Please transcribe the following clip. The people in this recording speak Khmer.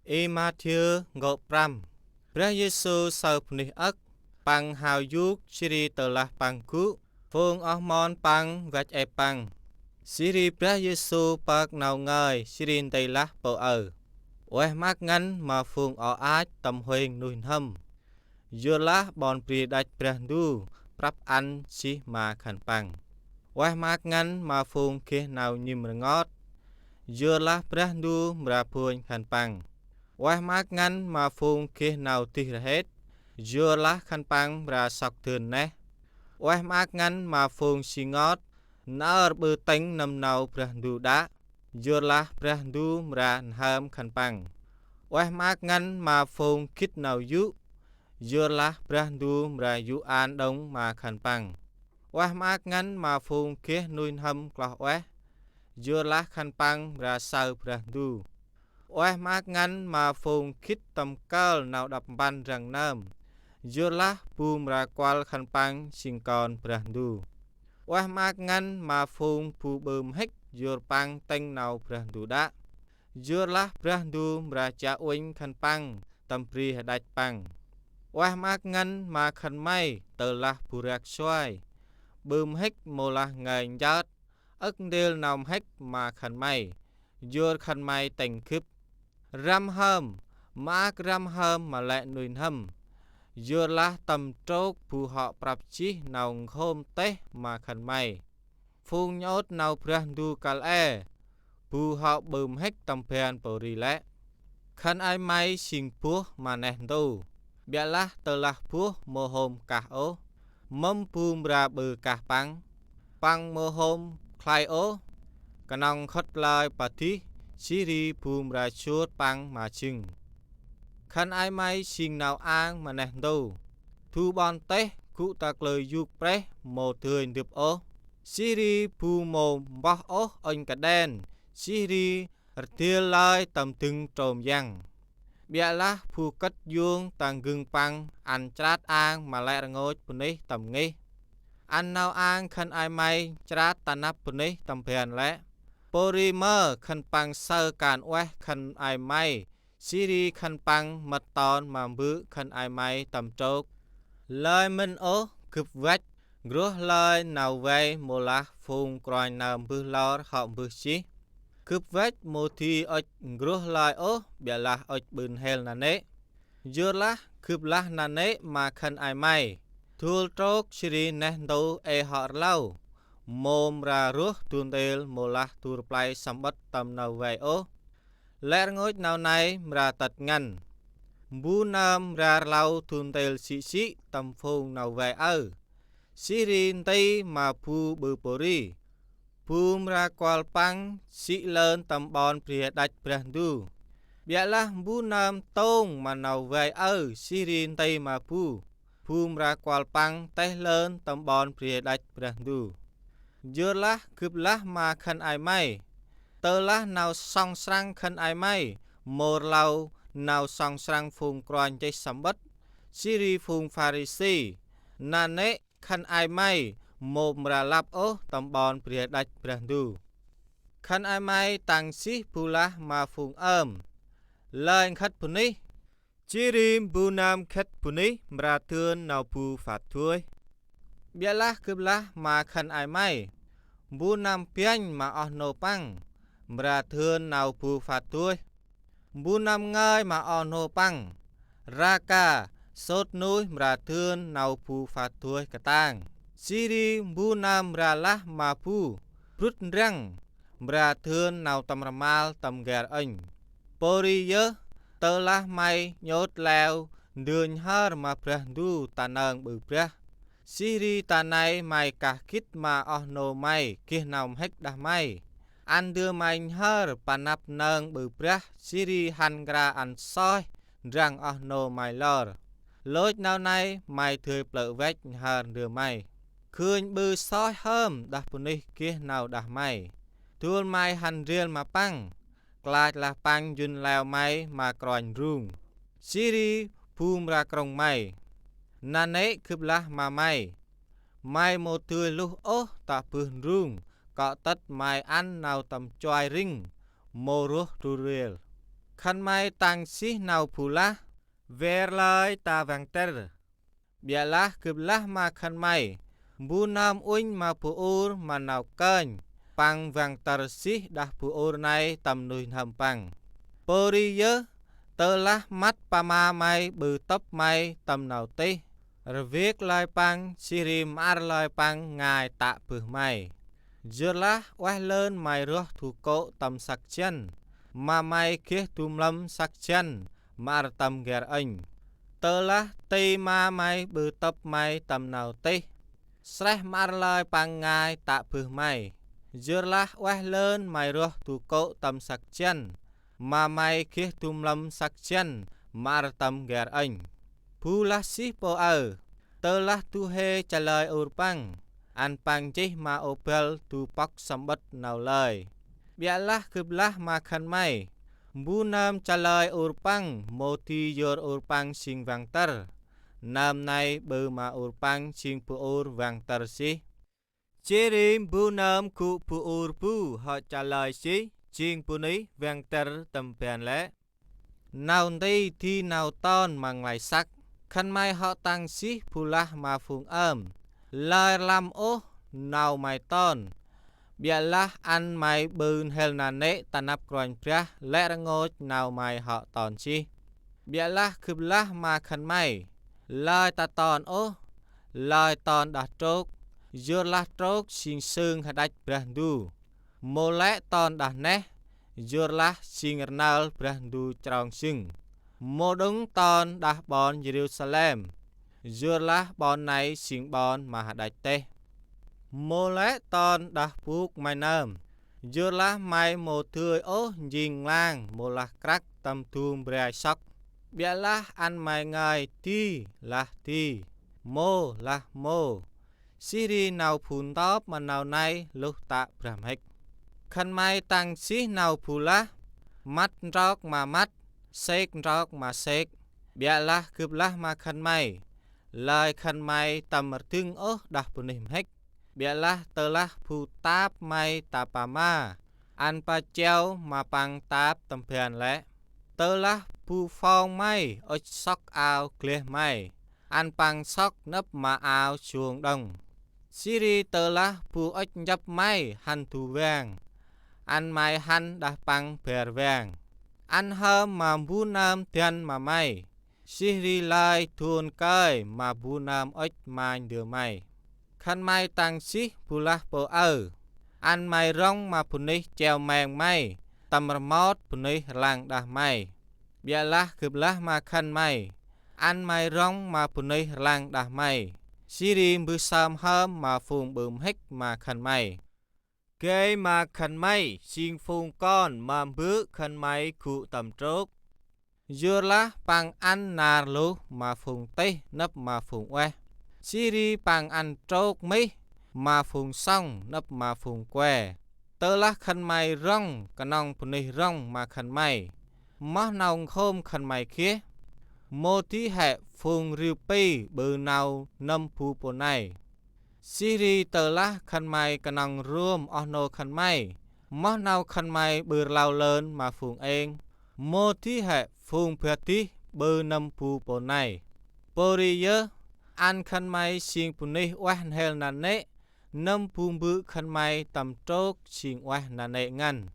Matthew ngọc pramព្រះយេស៊ូវសើភ្នេះអឹកប៉ាំងហៅយុគជ្រីតឡាស់ប៉ាំងគុហ្វូងអស់មនប៉ាំងវ៉ាច់អេប៉ាំងស៊ីរីព្រះយេស៊ូវប៉ាកណៅងាយជ្រីនតៃឡាស់ពោអើវ៉េះម៉ាក់ងាន់មកហ្វូងអអាចតំហុយនុយហឹមយូឡាស់បនព្រីដាច់ព្រះឌូប្រាប់អាន់ស៊ីម៉ាខាន់ប៉ាំងវ៉េះម៉ាក់ងាន់មកហ្វូងគេណៅញឹមរងត់យូឡាស់ព្រះឌូម្រាភួញខាន់ប៉ាំងវ៉េះម៉ាក់ងាន់មកហ្វូងគេណៅទីរហេតយូឡាស់ខាន់ប៉ាំងម្រាសក់ទឿនណេះវ៉េះម៉ាក់ងាន់មកហ្វូងស៊ីងត់ណើរបឺតេងនំណៅព្រះឌូដាយូឡាស់ព្រះឌូម្រានហើមខាន់ប៉ាំងវ៉េះម៉ាក់ងាន់មកហ្វូងគិតណៅយុយូឡាស់ព្រះឌូម្រាយុអានដងមកខាន់ប៉ាំងវ៉េះម៉ាក់ងាន់មកហ្វូងគេនុយហឹមក្លោះវ៉េះយូឡាស់ខាន់ប៉ាំងម្រាសៅព្រះឌូវ៉េះម៉ាក់ងាន់មកហ្វូងគិតតំកើលណៅដប់បានរងណាមយូឡាស់ពូម្រាគាល់ខាន់ប៉ាំងស៊ីងកនព្រះឌូវ៉េះម៉ាក់ងាន់មកហ្វូងពូបើមហិកយូរប៉ាំងតេងណៅព្រះឌូដាយូឡាស់ព្រះឌូម្រាចាអ៊ុញខាន់ប៉ាំងតំព្រីហដាច់ប៉ាំងវ៉េះម៉ាក់ងាន់មកខាន់ម៉ៃតើឡាស់ពូរាក់ឆ្វាយបើមហិកម៉ូឡាស់ងៃយ៉ាតអឹកដេលណៅមហិកមកខាន់ម៉ៃយូរខាន់ម៉ៃតេងគឹបរ៉ាំហើមម៉ាករ៉ាំហើមម៉ាឡែនុយហឹមយូរឡាស់តំโตកពូហកប្រាប់ជីណៅខោមតេះមកខាន់ម៉ៃហ្វូងញោតណៅព្រះឌូកាល់អែពូហកបើមហិកតំភានបូរីឡែខាន់អៃម៉ៃស៊ីងពោះម៉ាណេះដូបៀឡាស់តើឡាស់ពោះម៉ូហូមកាសអូមុំពូមរាបើកាសប៉ាំងប៉ាំងម៉ូហូមខ្លៃអូកណងខត់ឡាយប៉ាទីស៊ីរីភូមរាជួតប៉ាំងម៉ាជឹងខាន់អៃម៉ៃស៊ីងណៅអាងម៉ាណេះដូធូបនតេះគុតាក្លើយុគប្រេះម៉ូទឿនឌឹបអូស៊ីរីភូម៉ូបោះអូអញកដែនស៊ីរីរទាលឡាយតំទឹងត្រោមយ៉ាងបៀឡាស់ភូកាត់យួងតាំងគឹងប៉ាំងអានច្រាតអាងម៉ាឡែរងូចពនេះតំងេះអានណៅអាងខាន់អៃម៉ៃច្រាតតាណាប់ពនេះតំភានឡែពូរីមើខាន់ប៉ាំងសើកានអេះខាន់អៃម៉ៃស៊ីរីខាន់ប៉ាំងមតតនម៉ាំប៊ឺខាន់អៃម៉ៃតំโตកឡើយមិនអូគឹបវ៉ាច់គ្រោះឡើយណៅវ៉ៃម៉ូឡាស់ហ្វូងក្រយណៅប៊ឺឡោរហោប៊ឺជីគឹបវ៉ាច់ម៉ូធីអុចគ្រោះឡើយអូបៀឡាស់អុចប៊ឺនហេលណាណេយូឡាស់គឹបឡាស់ណាណេម៉ាខាន់អៃម៉ៃធូលโตកជ្រីណេះដូអេហរឡៅម៉ូមរារស់ទួនដេលម៉ូឡាស់ទូរប្លៃសម្បត្តិតំនៅវ៉ៃអូលែរងូចណៅណៃម្រាតាត់ងាន់ប៊ូណាមរាឡៅទួនដេលស៊ីតំហ្វូងណៅវ៉ៃអើស៊ីរីនតៃម៉ាភូប៊ឺពូរីភូមរាគាល់ប៉ាំងស៊ីលឿនតំបនព្រាដាច់ព្រះឌូបៀឡាស់ប៊ូណាមតងម៉ាណៅវ៉ៃអើស៊ីរីនតៃម៉ាភូភូមរាគាល់ប៉ាំងតេះលឿនតំបនព្រាដាច់ព្រះឌូយូឡាស់គឹបឡាស់ម៉ាខាន់អៃម៉ៃតើឡាស់ណៅសងស្រាំងខាន់អៃម៉ៃម៉ូរឡៅណៅសងស្រាំងហ្វូងក្រញចេះសម្បត្តិស៊ីរីហ្វូងហ្វារីស៊ីណាណេខាន់អៃម៉ៃម៉ូមរាឡាប់អូតំបនព្រាដាច់ព្រះឌូខាន់អៃម៉ៃតាំងស៊ីពូឡាស់ម៉ាហ្វូងអើមឡើយខាត់ពូនេះជីរីមប៊ូណាមខាត់ពូនេះម្រាទឿនណៅពូហ្វាត់ទួយបៀឡាស់គឹបឡាស់ម៉ាខាន់អៃម៉ៃប៊ូណាមពីញម៉ាអស់ណូប៉ាំងម្រាទឿនណៅពូហ្វាត់ទួយប៊ូណាមងាយម៉ាអស់ណូប៉ាំងរាកាសូតនុយម្រាទឿនណៅពូហ្វាត់ទួយកតាំងស៊ីរីប៊ូណាមរាឡាស់ម៉ាពូព្រុតរាំងម្រាទឿនណៅតំរម៉ាល់តំហ្គេរអញពូរីយើតើឡាស់ម៉ៃញោតឡាវឌឿនហើរម៉ាព្រះឌូតាណើងប៊ឺព្រះស៊ីរីតាណៃម៉ៃកាគិតម៉ាអស់ណូម៉ៃគិះណៅមហិកដាស់ម៉ៃអានឌឿម៉ៃហើរប៉ាណាប់ណើងប៊ឺព្រះស៊ីរីហាន់ក្រាអានសោះរាំងអស់ណូម៉ៃឡរលូចណៅណៃម៉ៃធឿយផ្លូវវែកហើរឌឿម៉ៃឃើញប៊ឺសោះហើមដាស់ពនេះគិះណៅដាស់ម៉ៃទួលម៉ៃហាន់រៀលម៉ាប៉ាំងក្លាចឡាស់ប៉ាំងយុនឡាវម៉ៃម៉ាក្រញរូងស៊ីរីភូមរាក្រុងម៉ៃណាណេគឹបឡាស់ម៉ាម៉ៃម៉ៃម៉ូទឿលុះអូតាពឹសរូងក៏តាត់ម៉ៃអានណៅតំចွိုင်រិងម៉ូរស់ទូរៀល khăn mai tăng xí nào phù lá về lời ta vàng tơ bia lá cướp lá mà khăn mai bu nam uinh mà phù ur mà nào kênh pang vàng tơ xí đã phù ur này tầm nuôi hầm pang pori yớ tơ lá mắt pa ma mai bự tấp mai tầm nào tê rồi viết lời pang siri mar lời pang ngài tạ bự mai giờ lá oai lên mai rửa thủ cổ tầm sạc chân mà mai kia tùm lâm sạc chân mà tầm gher anh tơ lá tê ma mai bự tấp mai tầm nào tê sreh mar lời pang ngài tạ bự mai giờ lá oai lên mai rửa thủ cổ tầm sạc chân mà mai kia tùm lâm sạc chân mà tầm gher anh pu lá xí po tơ lá tu he trả lời ur pang an pang chih ma opel tu pak sambat nào lời biarlah keblah makan mai bu nam trả lời ur pang moti yor ur pang sing vang ter nam nay bơ ma ur pang sing pu ur vang ter si chirim bu nam ku pu ur pu họ trả lời si ching pu ní vang ter tầm bèn lẽ nào đây thì nào ton mang lại sắc khăn mai họ tăng si pula ma phung lời làm ô nào mày ton biarlah ăn mày bươn hel nà nệ tan áp groin pria lẽ ra ngô nào mày họ ton chi biarlah keblah ma khăn mày lời ta ton ô lời ton đã trốc dưa la trốc xin sương hạt đạch brandu mô lẽ ton đã nè dưa la xin rnal brandu trong sưng mô đúng ton đã bon Jerusalem dưa lá bon này xin bon mà hạt đạch tê mô lẽ ton đã buộc mày nơm dưa lá mày một thươi ố dình lang mô là crack tâm thùm bè sóc bia lá ăn mày ngài ti là ti mô là mô siri nào phun top mà nào nay lúc tạ bram hạch khăn mai tăng xí nào phù lá mắt róc mà mắt sek róc mà sek bia lá cướp lá mà khăn mai lời khăn mai tầm thương ố đặc bùn hình hách biarlah telah pu tap mai tapama an pa treo mà pang tap tempian lẽ telah pu phong mai oi sok ao clear mai an pang sok nấp mà ao chuồng đông siri telah pu oi nhấp mai han thu vàng an mai han dah pang per vàng an hơm mà bu nam tiền mà mai siri lai thuôn cơi mà bu nam oi mai đưa mai khăn mai tăng xí pula po an mai rong mà puni treo mèng mai tầm mót puni lang đah mai biarlah keblah mà khăn mai an mai rong mà puni lang đah mai siri bư sam hơm mà phùng bướm hích mà khăn mai kê mà khăn mai xin phùng con mà bứ khăn mai cụ tầm trốt dưa lá pang ăn nà lú mà phùng tây nấp mà phùng que siri pang ăn trốc mấy mà phùng xong nấp mà phùng que tơ lá khăn mai rong cả nòng puni rong mà khăn mai mó nòng khôm khăn mai kia mô tí hệ phùng riu pi bừ nào nâm phu po này siri tơ lá khăn mai cả nòng ruom ono khăn mai mó nào khăn mai bừ lao lớn mà phùng eng mô tí hệ phùng phê tí bừ nâm phu po này pori yơ an khăn mai xin puni oan hel nà nệ nâm phùng bự khăn mai tầm trốc xin oan nà nệ ngăn